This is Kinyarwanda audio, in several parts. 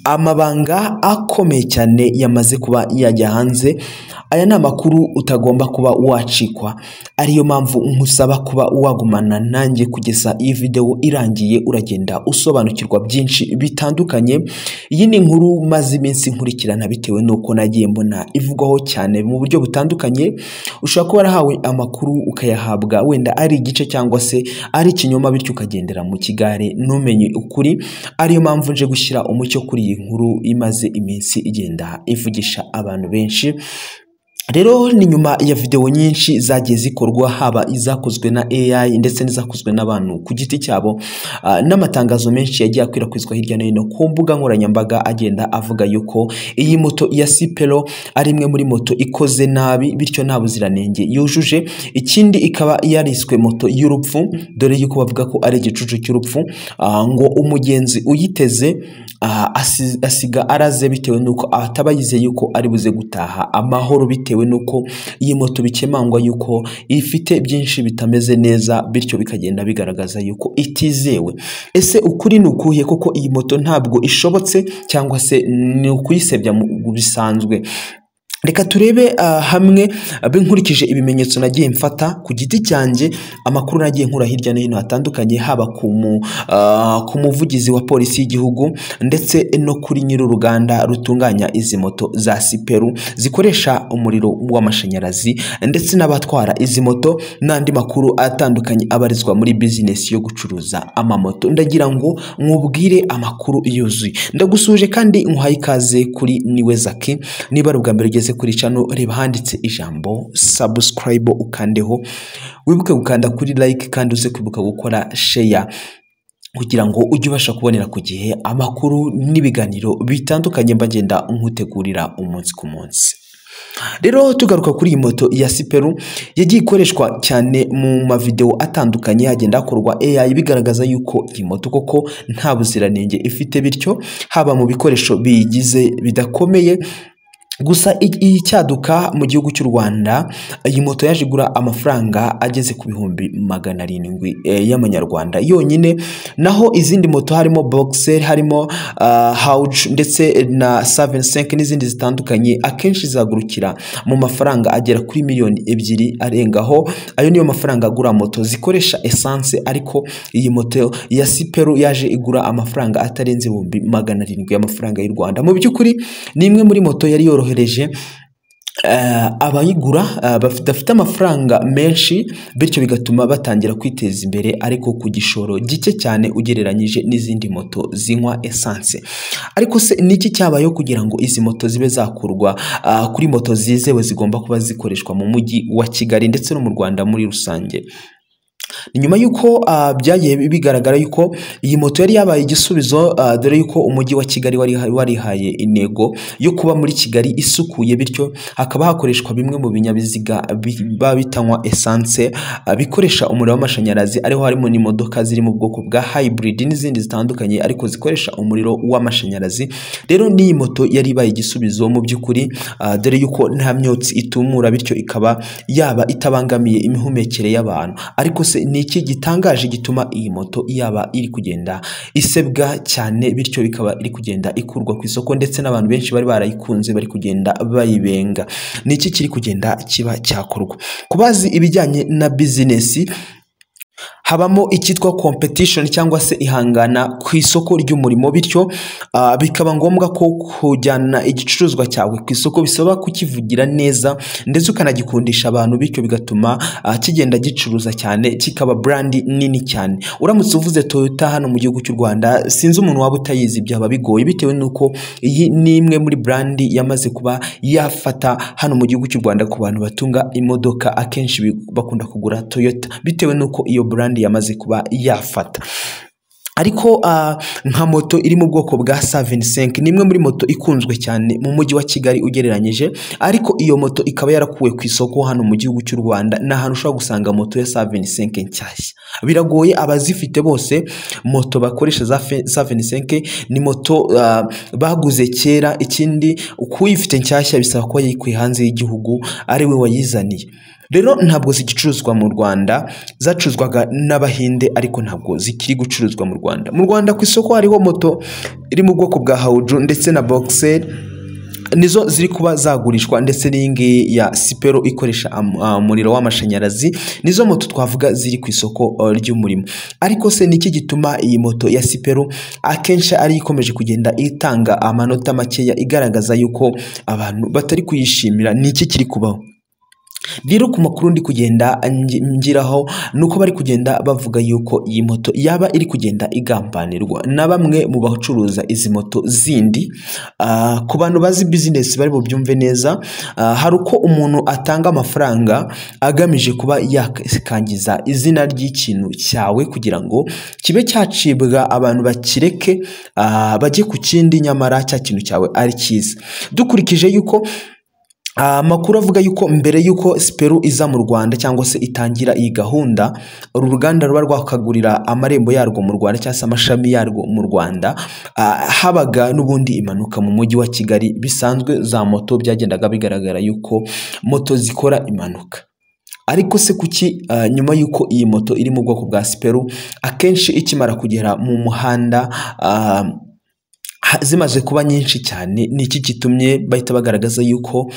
Amabanga akomeye cyane yamaze kuba yajya hanze. Aya ni amakuru utagomba kuba wacikwa, ariyo mpamvu nkusaba kuba wagumana nanjye kugeza iyi video irangiye, uragenda usobanukirwa byinshi bitandukanye. Iyi ni inkuru maze iminsi nkurikirana bitewe nuko nagiye mbona ivugwaho cyane mu buryo butandukanye. Ushobora kuba warahawe amakuru ukayahabwa wenda ari igice cyangwa se ari ikinyoma, bityo ukagendera mu kigare ntumenye ukuri. Ariyo mpamvu nje gushyira umucyo kuri iyi nkuru imaze iminsi igenda ivugisha abantu benshi. Rero ni nyuma ya video nyinshi zagiye zikorwa, haba izakozwe na AI ndetse n'izakozwe n'abantu ku giti cyabo, n'amatangazo menshi yagiye akwirakwizwa hirya no hino ku mbuga nkoranyambaga agenda avuga yuko iyi moto ya Sipero ari imwe muri moto ikoze nabi, bityo nta buziranenge yujuje. Ikindi ikaba yariswe moto y'urupfu, dore yuko bavuga ko ari igicucu cy'urupfu, ngo umugenzi uyiteze asiga araze bitewe nuko ataba yizeye yuko ari buze gutaha amahoro, bitewe nuko iyi moto bikemangwa yuko ifite byinshi bitameze neza, bityo bikagenda bigaragaza yuko itizewe. Ese ukuri ni ukuhe? Koko iyi moto ntabwo ishobotse cyangwa se ni ukuyisebya mu bisanzwe? Reka turebe hamwe binkurikije ibimenyetso nagiye mfata ku giti cyanjye, amakuru nagiye nkura hirya no hino hatandukanye, haba ku muvugizi wa polisi y'igihugu ndetse no kuri nyir'uruganda rutunganya izi moto za Siperu zikoresha umuriro w'amashanyarazi, ndetse n'abatwara izi moto, n'andi makuru atandukanye abarizwa muri business yo gucuruza amamoto. Ndagira ngo nkubwire amakuru yuzuye. Ndagusuje kandi nkuhaye ikaze kuri Niwe Zaki. Niba ari ubwa mbere ugeze kuri channel, reba handitse ijambo subscribe ukandeho, wibuke gukanda kuri like kandi uze kwibuka gukora share kugira ngo ujye ubasha kubonera ku gihe amakuru n'ibiganiro bitandukanye mbagenda nkutegurira umunsi ku munsi. Rero tugaruka kuri iyi moto ya Siperu, yagiye ikoreshwa cyane mu mavideo atandukanye, hagenda hakorwa AI bigaragaza yuko iyi moto koko nta buziranenge ifite, bityo haba mu bikoresho biyigize bidakomeye. Gusa icyaduka mu gihugu cy'u Rwanda, iyi moto yaje igura amafaranga ageze ku bihumbi 700 y'amanyarwanda yonyine, naho izindi moto harimo Boxer, harimo Hauge ndetse na 75 n'izindi zitandukanye akenshi zagurukira mu mafaranga agera kuri 2 miliyoni arengaho. Ayo niyo mafaranga agura moto zikoresha essence, ariko iyi moto ya Siperu yaje igura amafaranga atarenze 700 y'amafaranga y'u Rwanda. Mu by'ukuri ni imwe muri moto yari yorohereje abayigura bafite amafaranga menshi, bityo bigatuma batangira kwiteza imbere, ariko ku gishoro gike cyane ugereranyije n'izindi moto zinywa essence. Ariko se niki cyabayeho kugira ngo izi moto zibe zakurwa kuri moto zizewe zigomba kuba zikoreshwa mu mujyi wa Kigali ndetse no mu Rwanda muri rusange? Nyuma yuko byagiye bigaragara yuko iyi moto yari yabaye igisubizo, dore yuko umujyi wa Kigali warihaye intego yo kuba muri Kigali isukuye, bityo hakaba hakoreshwa bimwe mu binyabiziga bitanywa essence bikoresha umuriro w'amashanyarazi, ariho harimo n'imodoka ziri mu bwoko bwa hybrid n'izindi zitandukanye ariko zikoresha umuriro w'amashanyarazi. Rero n'iyi moto yari ibaye igisubizo mu by'ukuri, dore yuko nta myotsi itumura, bityo ikaba yaba itabangamiye imihumekere y'abantu. Ariko se niki gitangaje gituma iyi moto yaba iri kugenda isebwa cyane, bityo bikaba iri kugenda ikurwa ku isoko, ndetse n'abantu benshi bari barayikunze bari kugenda bayibenga? Niki kiri kugenda kiba cyakorwa? Kubazi ibijyanye na business, habamo icyitwa competition cyangwa se ihangana ku isoko ry'umurimo, bityo bikaba ngombwa ko kujyana igicuruzwa cyawe ku isoko bisaba kukivugira neza ndetse ukanagikundisha abantu, bityo bigatuma kigenda gicuruza cyane, kikaba brand nini cyane. Uramutse uvuze Toyota hano mu gihugu cy'u Rwanda, sinzi umuntu waba utayizi, byaba bigoye, bitewe nuko iyi ni imwe muri brand yamaze kuba yafata hano mu gihugu cy'u Rwanda. Ku bantu batunga imodoka akenshi bakunda kugura Toyota bitewe nuko iyo brand yamaze kuba yafata. Ariko nka moto iri mu bwoko bwa 75 ni imwe muri moto ikunzwe cyane mu mujyi wa Kigali ugereranyije, ariko iyo moto ikaba yarakuwe ku isoko hano mu gihugu cy'u Rwanda. N'ahantu ushobora gusanga moto ya 75 nshyashya biragoye abazifite bose. Moto bakoresha za 75 ni moto baguze kera. Ikindi ukuyifite nshyashya bisaba ko yikuye hanze y'igihugu ari we wayizaniye. Rero ntabwo zigicuruzwa mu Rwanda, zacuruzwaga n'Abahinde ariko ntabwo zikiri gucuruzwa mu Rwanda. Mu Rwanda ku isoko hariho moto iri mu bwoko bwa Hauju ndetse na Boxer, nizo ziri kuba zagurishwa, ndetse n'ingi ya Sipero ikoresha umuriro w'amashanyarazi. Nizo moto twavuga ziri ku isoko ry'umurimo. Ariko se niki gituma iyi moto ya Sipero akenshi ari ikomeje kugenda itanga amanota makeya, igaragaza yuko abantu batari kuyishimira? Niki kiri kubaho? Rero ku makuru ndi kugenda ngiraho nuko bari kugenda bavuga yuko iyi moto yaba iri kugenda igambanirwa na bamwe mu bacuruza izi moto zindi. Ku bantu bazi business bari bubyumve neza, hari uko umuntu atanga amafaranga agamije kuba yakangiza izina ry'ikintu cyawe kugira ngo kibe cyacibwa, abantu bakireke bajye ku kindi, nyamara cya kintu cyawe ari cyiza. Dukurikije yuko amakuru avuga yuko mbere yuko Sipero iza mu Rwanda cyangwa se itangira iyi gahunda, uru ruganda ruba rwakagurira amarembo yarwo mu Rwanda cyangwa se amashami yarwo mu Rwanda, habaga n'ubundi impanuka mu mujyi wa Kigali bisanzwe. Za moto byagendaga bigaragara yuko moto zikora impanuka. Ariko se kuki nyuma yuko iyi moto iri mu bwoko bwa Sipero akenshi ikimara kugera mu muhanda zimaze kuba nyinshi cyane? Ni iki gitumye bahita bagaragaza yuko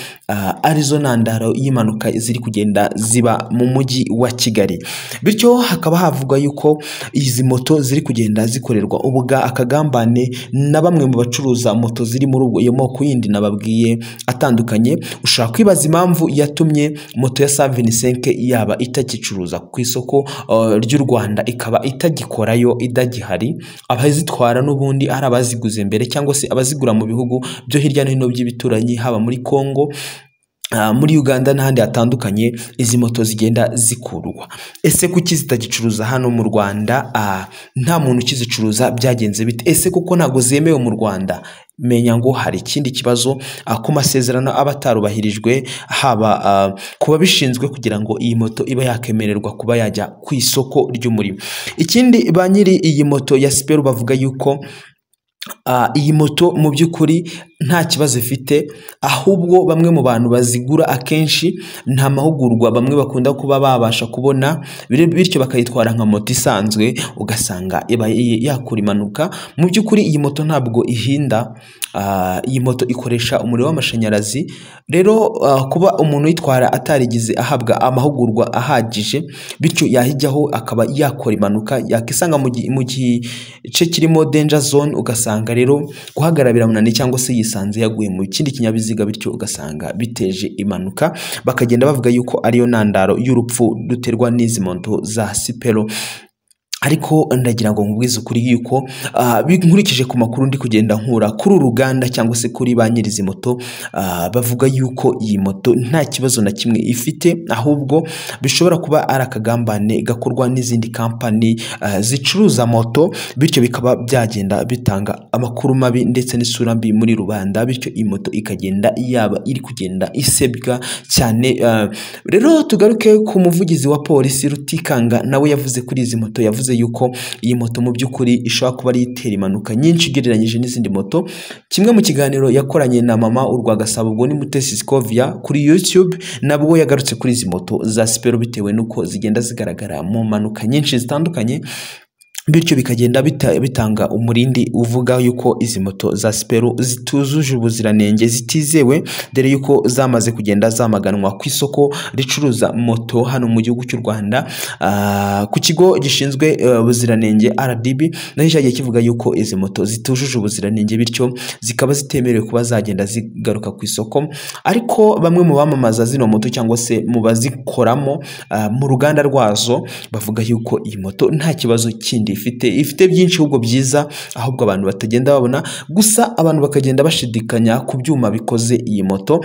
arizo ntandaro y'impanuka ziri kugenda ziba mu mujyi wa Kigali? Bityo hakaba havuga yuko izi moto ziri kugenda zikorerwa ubuga akagambane na bamwe mu bacuruza moto ziri muri iyo moko yindi nababwiye atandukanye. Ushaka kwibaza impamvu yatumye moto ya 75 yaba itagicuruza ku isoko ry'u Rwanda, ikaba itagikorayo, idagihari. Abazitwara n'ubundi ari abaziguze mbere cyangwa se abazigura mu bihugu byo hirya no hino by'ibituranyi, haba muri Kongo, muri Uganda n'ahandi hatandukanye. Izi moto zigenda zikurwa. Ese kuki zitagicuruza hano mu Rwanda? Nta muntu ukizicuruza, byagenze bite? Ese kuko ntabwo zemewe mu Rwanda? Menya ngo hari ikindi kibazo ku masezerano aba atarubahirijwe, haba kuba bishinzwe kugira ngo iyi moto iba yakemererwa kuba yajya ku isoko ry'umurimo. Ikindi, ba nyiri iyi moto ya Sipero bavuga yuko iyi moto mu by'ukuri nta kibazo ifite, ahubwo bamwe mu bantu bazigura akenshi nta mahugurwa bamwe bakunda kuba babasha kubona, bityo bakayitwara nka moto isanzwe, ugasanga yakura impanuka. Mu by'ukuri iyi moto ntabwo ihinda, iyi moto ikoresha umuriro w'amashanyarazi. Rero kuba umuntu uyitwara atarigize ahabwa amahugurwa ahagije, bityo yahijyaho akaba yakora impanuka, yakisanga mu gice kirimo danger zone, ugasanga rero guhagarara biramunaniye cyangwa se yisanze yaguye mu kindi kinyabiziga, bityo ugasanga biteje impanuka. Bakagenda bavuga yuko ariyo ntandaro y'urupfu ruterwa n'izi moto za Sipero. Ariko ndagira ngo nkubwize ukuri yuko nkurikije ku makuru ndi kugenda nkura kuri uruganda cyangwa se kuri ba nyirizi moto, bavuga yuko iyi moto nta kibazo na kimwe ifite, ahubwo bishobora kuba ari akagambane gakorwa n'izindi kampani zicuruza moto, bityo bikaba byagenda bitanga amakuru mabi ndetse n'isura mbi muri rubanda, bityo iyi moto ikagenda yaba iri kugenda isebwa cyane. Rero tugaruke ku muvugizi wa polisi Rutikanga, nawe yavuze kuri izi moto, yavuze yuko iyi moto mu by'ukuri ishobora kuba ari itera impanuka nyinshi ugereranyije n'izindi moto. Kimwe mu kiganiro yakoranye na mama Urwagasabo, ubwo ni Mutesi Scovia, kuri YouTube, nabwo yagarutse kuri izi moto za Sipero bitewe n'uko zigenda zigaragara mu mpanuka nyinshi zitandukanye, bityo bikagenda bitanga umurindi uvuga yuko izi moto za Sipero zitujuje ubuziranenge, zitizewe, dore yuko zamaze kugenda zamaganwa ku isoko ricuruza moto hano mu gihugu cy'u Rwanda. Ku kigo gishinzwe ubuziranenge RDB naho cyagiye kivuga yuko izi moto zitujuje ubuziranenge, bityo zikaba zitemerewe kuba zagenda zigaruka ku isoko. Ariko bamwe mu bamamaza zino moto cyangwa se mu bazikoramo mu ruganda rwazo bavuga yuko iyi moto nta kibazo kindi ifite byinshi ahubwo byiza, ahubwo abantu batagenda babona. Gusa abantu bakagenda bashidikanya ku byuma bikoze iyi moto.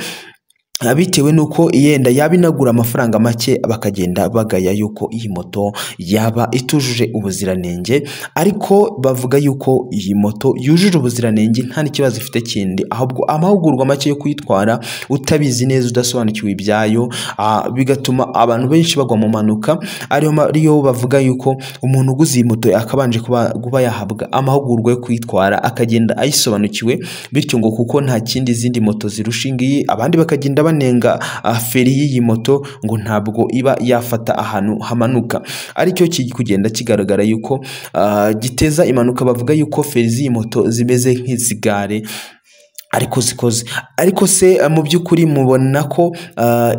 bitewe nuko yenda yaba inagura amafaranga make bakagenda bagaya yuko iyi moto yaba itujuje ubuziranenge, ariko bavuga yuko iyi moto yujuje ubuziranenge nta n'ikibazo ifite kindi, ahubwo amahugurwa make yo kuyitwara utabizi neza udasobanukiwe ibyayo bigatuma abantu benshi bagwa mu mpanuka. Ariyo bavuga yuko umuntu uguze iyi moto akabanje kuba yahabwa amahugurwa yo kuyitwara akagenda ayisobanukiwe, bityo ngo kuko nta kindi izindi moto zirushingiye, abandi bakagenda banenga feri y'iyi moto ngo ntabwo iba yafata ahantu hamanuka, aricyo kugenda kigaragara yuko giteza impanuka. Bavuga yuko feri z'iyi moto zimeze nk'izigare ariko zikoze. Ariko se mu by'ukuri mubona ko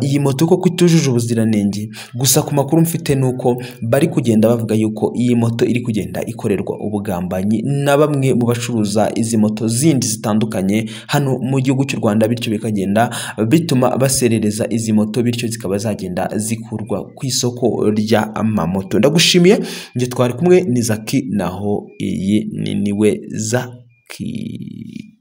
iyi moto koko itujuje ubuziranenge? Gusa ku makuru mfite nuko bari kugenda bavuga yuko iyi moto iri kugenda ikorerwa ubugambanyi na bamwe mu bacuruza izi moto zindi zitandukanye hano mu gihugu cy'u Rwanda, bityo bikagenda bituma baserereza izi moto, bityo zikaba zagenda zikurwa ku isoko ry'amamoto. Ndagushimiye, njye twari kumwe ni Zaki, naho iyi niwe Zaki.